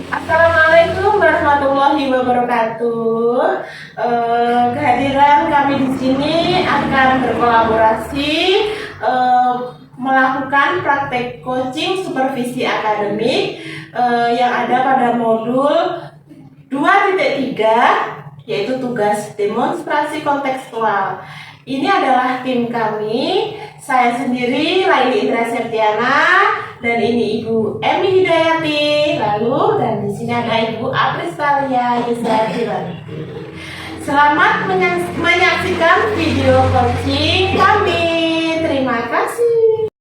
Assalamualaikum warahmatullahi wabarakatuh. Kehadiran kami di sini akan berkolaborasi melakukan praktek coaching supervisi akademik yang ada pada modul 2.3, yaitu tugas demonstrasi kontekstual. Ini adalah tim kami, saya sendiri Laili Indra Septiana, dan ini Ibu Emi Hidayati, lalu dan di sini ada Ibu Apristalia Yusrati. Selamat menyaksikan video coaching kami. Terima kasih.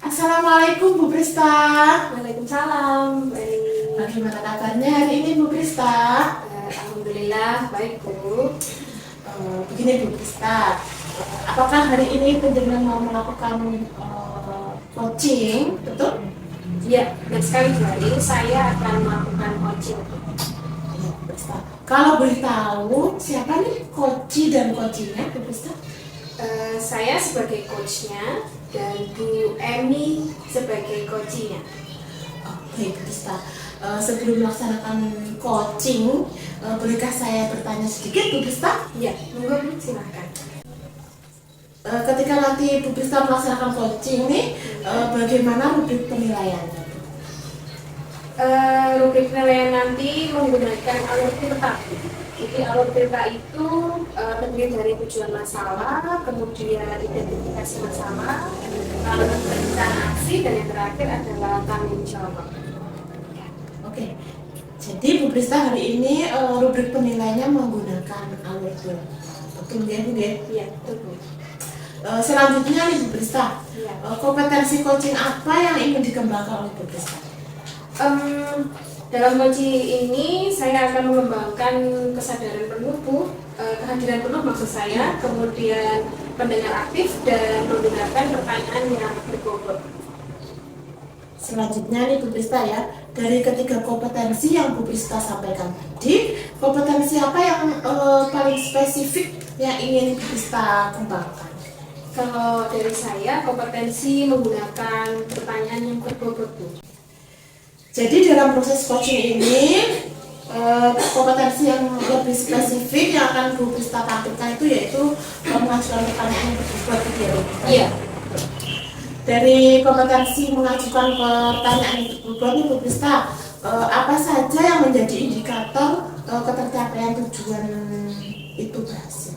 Assalamualaikum Bu Prista. Waalaikumsalam. Bagaimana kabarnya hari ini Bu Prista? Alhamdulillah baik Bu. Begini Bu Prista, apakah hari ini penjenengan mau melakukan coaching, betul? Ya, dan sekali hari saya akan melakukan coaching. Ya, Bu Prista. Kalau boleh tahu siapa nih coach dan coachingnya Bu Prista? Saya sebagai coachnya dan Bu Emi sebagai coachingnya. Oke Bu Prista. Sebelum melaksanakan coaching, bolehkah saya bertanya sedikit Bu Prista? Ya, monggo Bu, silahkan. Ketika nanti Bu Prista melaksanakan coaching nih, bagaimana rubrik penilaiannya? Rubrik penilaian nanti menggunakan alur tirta. Jadi alur tirta itu terdiri dari tujuan masalah, kemudian identifikasi masalah, lalu perencanaan aksi, dan yang terakhir adalah tanggung jawab. Oke, jadi Bu Prista hari ini rubrik penilaiannya menggunakan alur tirta. Betul ya Bu ya? Iya, betul Bu. Selanjutnya nih Bu Prista, Ya. kompetensi coaching apa yang ingin dikembangkan oleh Bu Prista? Dalam coaching ini saya akan mengembangkan kesadaran penuh Bu, kehadiran penuh maksud saya, kemudian pendengar aktif dan menggunakan pertanyaan yang berbobot. Selanjutnya nih Bu Prista ya, dari ketiga kompetensi yang Bu Prista sampaikan tadi, kompetensi apa yang paling spesifik yang ingin Bu Prista kembangkan? Kalau dari saya, kompetensi menggunakan pertanyaan yang berbobot Bu. Jadi dalam proses coaching ini, kompetensi yang lebih spesifik yang akan Bu Prista tampilkan itu yaitu mengajukan pertanyaan yang berbobot gitu ya Bu? Iya. Dari kompetensi mengajukan pertanyaan yang berbobot nih Bu Prista, apa saja yang menjadi indikator ketercapaian tujuan itu berhasil?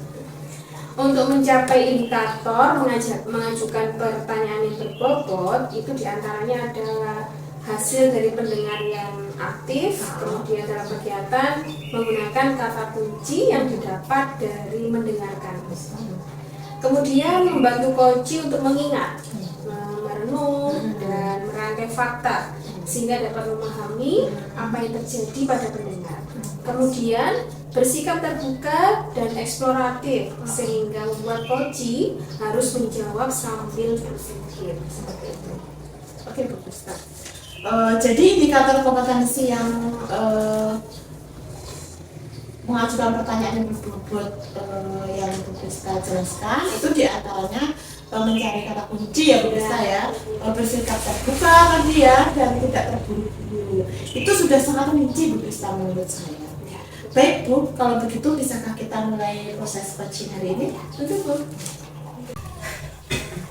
Untuk mencapai indikator mengajukan pertanyaan yang berbobot, itu diantaranya adalah hasil dari pendengar yang aktif, kemudian dalam kegiatan menggunakan kata kunci yang didapat dari mendengarkan. Kemudian membantu coach untuk mengingat, merenung, dan merangkai fakta sehingga dapat memahami apa yang terjadi pada pendengar. Kemudian bersikap terbuka dan eksploratif sehingga membuat coach harus menjawab sambil berpikir seperti itu. Oke Bu Prista. Jadi indikator kompetensi yang mengajukan pertanyaan yang berbobot yang Bu Prista jelaskan itu diantaranya mencari kata kunci ya Bu Prista ya, bersikap terbuka tadi ya, dan tidak terburu-buru. Itu sudah sangat rinci Bu Prista menurut saya. Baik Bu, kalau begitu bisakah kita mulai proses coaching hari ini? Tentu Bu.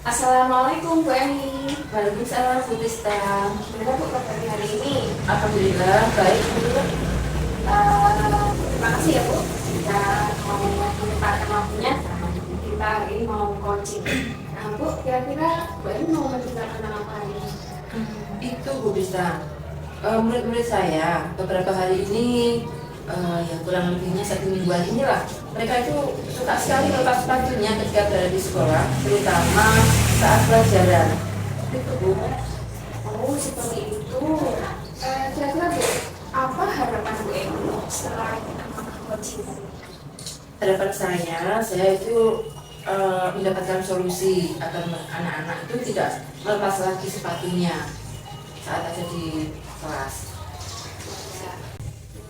Assalamualaikum Bu Emi. Waalaikumsalam Bu Prista. Gimana Bu kabarnya hari ini? Alhamdulillah baik Bu. Terima kasih ya Bu. Kita mau menyempatkan waktunya. Kita hari ini mau coaching. Nah Bu, kira-kira Bu Emi mau menceritakan tentang apa hari ini? Itu Bu Prista. Murid-murid saya beberapa hari ini yang kurang lebihnya 1 mingguan inilah, mereka itu suka sekali melepas sepatunya ketika berada di sekolah, terutama saat pelajaran. Itu Bu. Oh seperti itu. Kira-kira Bu, apa harapan Bu Emi setelah melakukan coaching tadi? Harapan saya itu mendapatkan solusi agar anak-anak itu tidak melepas lagi sepatunya saat ada di kelas.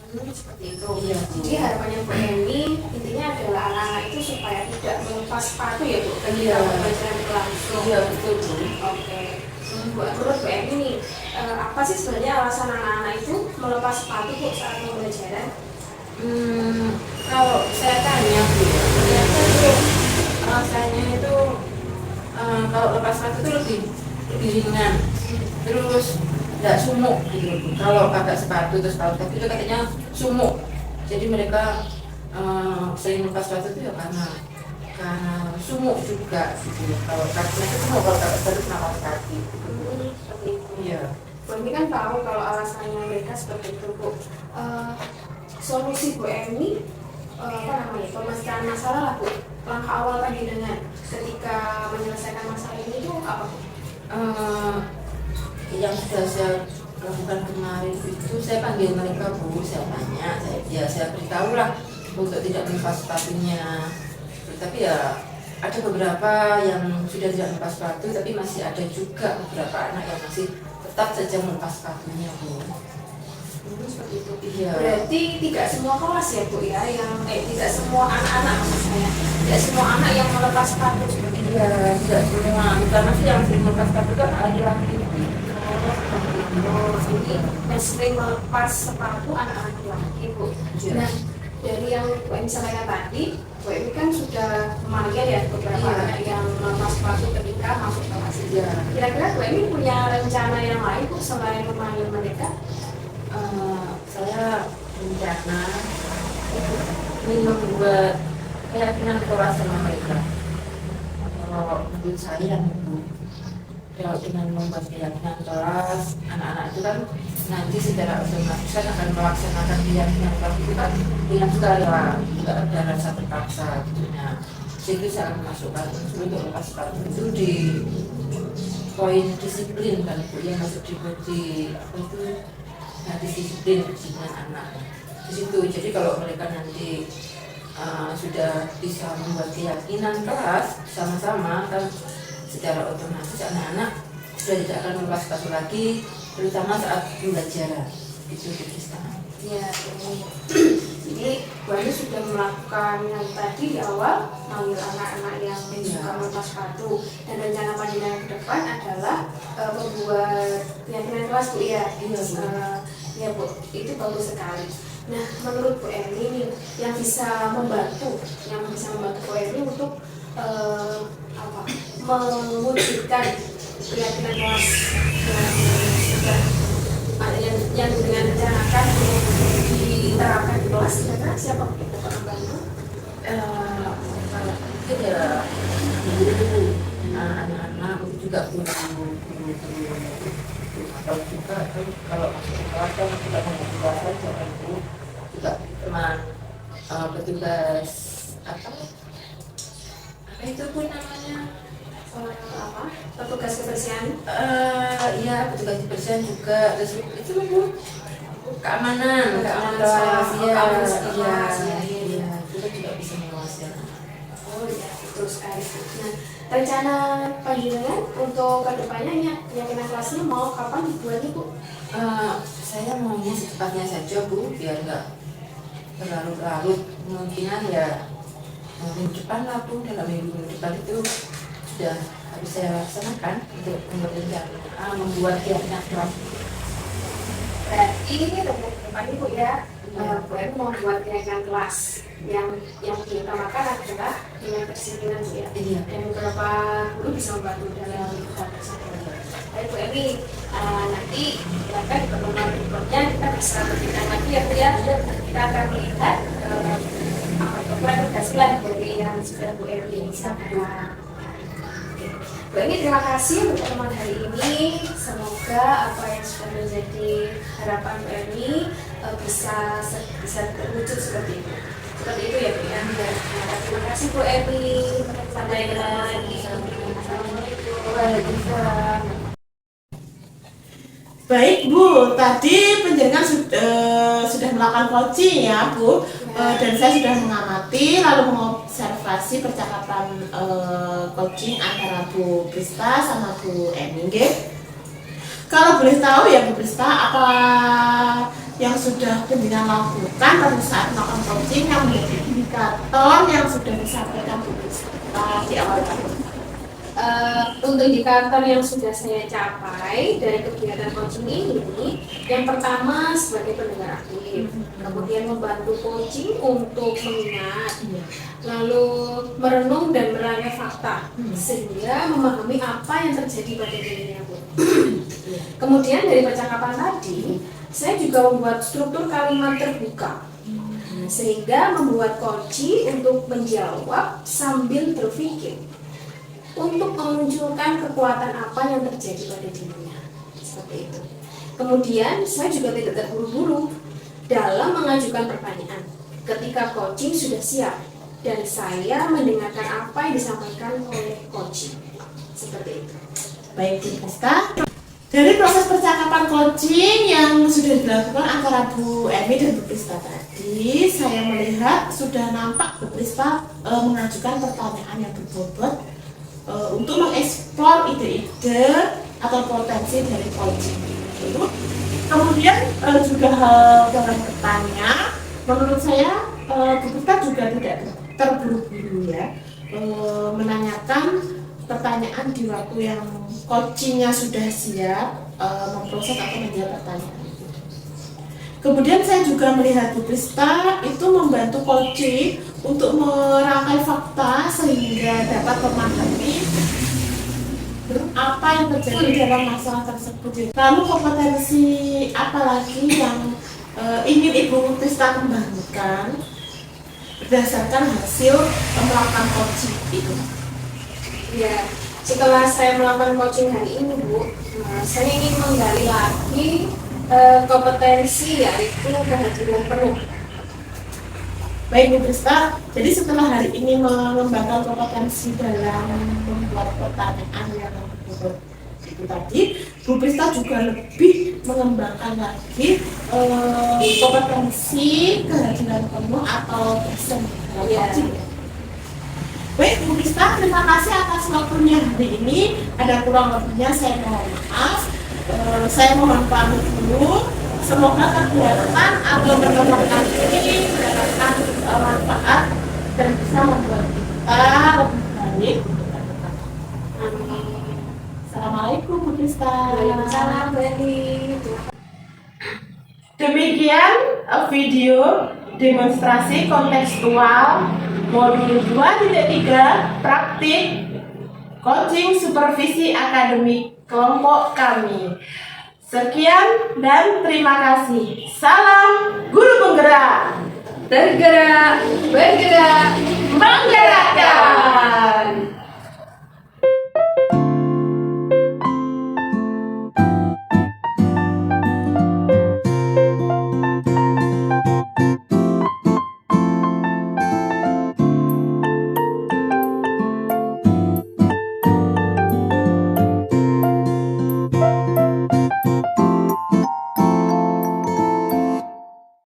Seperti itu. Iya, Bu. Jadi harapannya Bu Emi intinya adalah anak-anak itu supaya tidak melepas sepatu ya Bu, ketika Iya. pembelajaran berlangsung. Iya betul Bu. Oke. Menurut Bu Emi nih, apa apa sih sebenarnya alasan anak-anak itu melepas sepatu Bu saat pembelajaran? Kalau saya tanya Bu, ya, ternyata itu alasannya itu kalau lepas sepatu itu lebih ringan, terus nggak sumuk gitu Bu. Kalau pakai sepatu terus pakai kaki itu katanya sumuk, jadi mereka sering lepas sepatu itu ya karena sumuk juga gitu. Kalau kakinya itu sumuk, kalau pakai sepatu kenapa kaki? Seperti itu. Iya. Bu Emi kan tahu kalau alasannya mereka seperti itu Bu. Solusi Bu Emi pemecahkan masalah lah Bu. Langkah awal tadi dengan ketika menyelesaikan masalah ini itu apa Bu? Yang sudah saya lakukan kemarin itu saya panggil mereka Bu, saya tanya, saya beritahu lah untuk tidak melepas sepatunya. Tapi ya ada beberapa yang sudah tidak melepas sepatu, tapi masih ada juga beberapa anak yang masih tetap saja melepas sepatunya Bu. Seperti itu. Iya. Berarti tidak semua kelas ya Bu ya, yang tidak semua anak-anak maksud saya, tidak semua anak yang melepas sepatu seperti itu. Iya, tidak semua. Karena sih yang sering melepas sepatu kan laki-laki. Jadi yang sering melepas sepatu anak-anak laki Bu. Iya. Nah, dari yang Bu Emi sampaikan tadi, Bu Emi kan sudah memanggil ya beberapa Iya. anak yang melepas sepatu ketika masuk kelas. Iya. Kira-kira Bu Emi punya rencana yang lain Bu selain memanggil mereka? Saya rencana ingin membuat keyakinan kelas sama mereka. Kalau menurut saya Bu, kalau dengan membuat keyakinan kelas, anak-anak itu kan nanti secara otomatis kan akan melaksanakan keyakinan kelas itu kan dengan sukarela, tidak ada rasa terpaksa gitu. Nah, jadi saya akan masukkan unsur untuk lepas sepatu itu di poin disiplin kan Bu, yang masuk di apa itu, nah, disiplin anak di situ. Jadi kalau mereka nanti sudah bisa membuat keyakinan kelas sama-sama kan, secara otomatis anak-anak sudah tidak akan melepas sepatu lagi, terutama saat pembelajaran itu kita. Ya, jadi Bu Emi sudah melakukan yang tadi di awal, manggil anak-anak yang suka melepas sepatu, dan rencana panjang ke depan adalah membuat keyakinan kelas Bu ya. Ya Bu, itu bagus sekali. Nah, menurut Bu Emi ini yang bisa membantu Bu Emi untuk mewujudkan keyakinan kelas yang dengan rencanakan diterapkan di kelas, kira-kira siapa yang dapat membantu? Mungkin ya guru, anak-anak itu juga guru atau juga kalau masuk ke kelas kan tidak membuat jangan Bu, juga teman petugas apa itu Bu namanya, Petugas kebersihan. ya petugas kebersihan juga, terus itu Bu keamanan kelas, iya kita juga bisa mengawasi. Oh ya, betul sekali. Nah, rencana panjenengan untuk kedepannya keyakinan kelasnya mau kapan dibuatnya Bu? Saya maunya secepatnya saja Bu, biar nggak terlalu kemungkinan ya minggu depan lah Bu, dalam minggu depan itu sudah harus saya laksanakan untuk membuat keyakinan kelas. Berarti ini untuk depan Bu ya, Bu Emi mau buat keyakinan kelas yang diutamakan adalah dengan kedisiplinan Bu ya. Iya. Dan beberapa guru bisa membantu dalam hal tersebut. Baik Bu Emi, nanti silakan di pertemuan berikutnya kita bisa berbincang lagi ya Bu ya. Kita akan melihat keberhasilan dari yang sudah Bu Emi sampaikan. Bu Emi, terima kasih untuk pertemuan hari ini. Semoga apa yang sudah menjadi harapan Bu Emi bisa terwujud seperti itu. Seperti itu ya Bu ya. Terima kasih Bu Emi. Sampai ketemu lagi. Waalaikumsalam. Baik Bu, tadi penjaringan sudah melakukan coaching ya Bu, dan saya sudah mengamati lalu mengobservasi percakapan coaching antara Bu Prista sama Bu Emi. Kalau boleh tahu ya Bu Prista, apa yang sudah penjaringan lakukan pada saat melakukan coaching yang menjadi indikator yang sudah disampaikan Bu Prista di awal tadi? untuk indikator yang sudah saya capai dari kegiatan coaching ini, yang pertama sebagai pendengar aktif, kemudian membantu coaching untuk mengingat, lalu merenung dan merangkai fakta sehingga memahami apa yang terjadi pada dirinya, Bu. Kemudian dari percakapan tadi, saya juga membuat struktur kalimat terbuka sehingga membuat coaching untuk menjawab sambil berpikir, untuk memunculkan kekuatan apa yang terjadi pada dirinya, seperti itu. Kemudian saya juga tidak terburu-buru dalam mengajukan pertanyaan ketika coaching sudah siap dan saya mendengarkan apa yang disampaikan oleh coaching, seperti itu. Baik, Bu Krista. Dari proses percakapan coaching yang sudah dilakukan antara Bu Emi dan Bu Krista tadi, saya melihat sudah nampak Bu Krista mengajukan pertanyaan yang berbobot untuk mengeksplor ide-ide atau potensi dari coaching itu. Kemudian juga hal yang bertanya, menurut saya Bu Krista juga tidak terburu-buru ya menanyakan pertanyaan di waktu yang coachingnya sudah siap memproses atau menjawab pertanyaan. Kemudian saya juga melihat Bu Krista itu membantu coaching untuk merangkai fakta sehingga dapat memahami apa yang terjadi dalam masalah tersebut. Lalu kompetensi apa lagi yang ingin Ibu Krista kembangkan berdasarkan hasil melakukan coaching itu? Ya, setelah saya melakukan coaching hari ini, Bu, saya ingin menggali lagi kompetensi, yaitu kehadiran penuh. Baik Bu Krista, jadi setelah hari ini mengembangkan kompetensi dalam membuat pertanyaan yang berbobot itu tadi, Bu Krista juga lebih mengembangkan lagi kompetensi kehadiran penuh atau present dalam coaching. Baik Bu Krista, terima kasih atas waktunya hari ini. Ada kurang lebihnya saya mohon maaf. Saya mohon pamit dulu. Semoga kegiatan atau pertemuan ini mendapatkan manfaat dan bisa membuat kita lebih baik. Amin. Assalamualaikum Bu Krista. Waalaikumsalam, Bu Eni. Demikian video demonstrasi kontekstual modul 2.3 praktik coaching supervisi akademik kelompok kami. Sekian dan terima kasih. Salam guru penggerak. Tergerak, bergerak, Menggerakkan.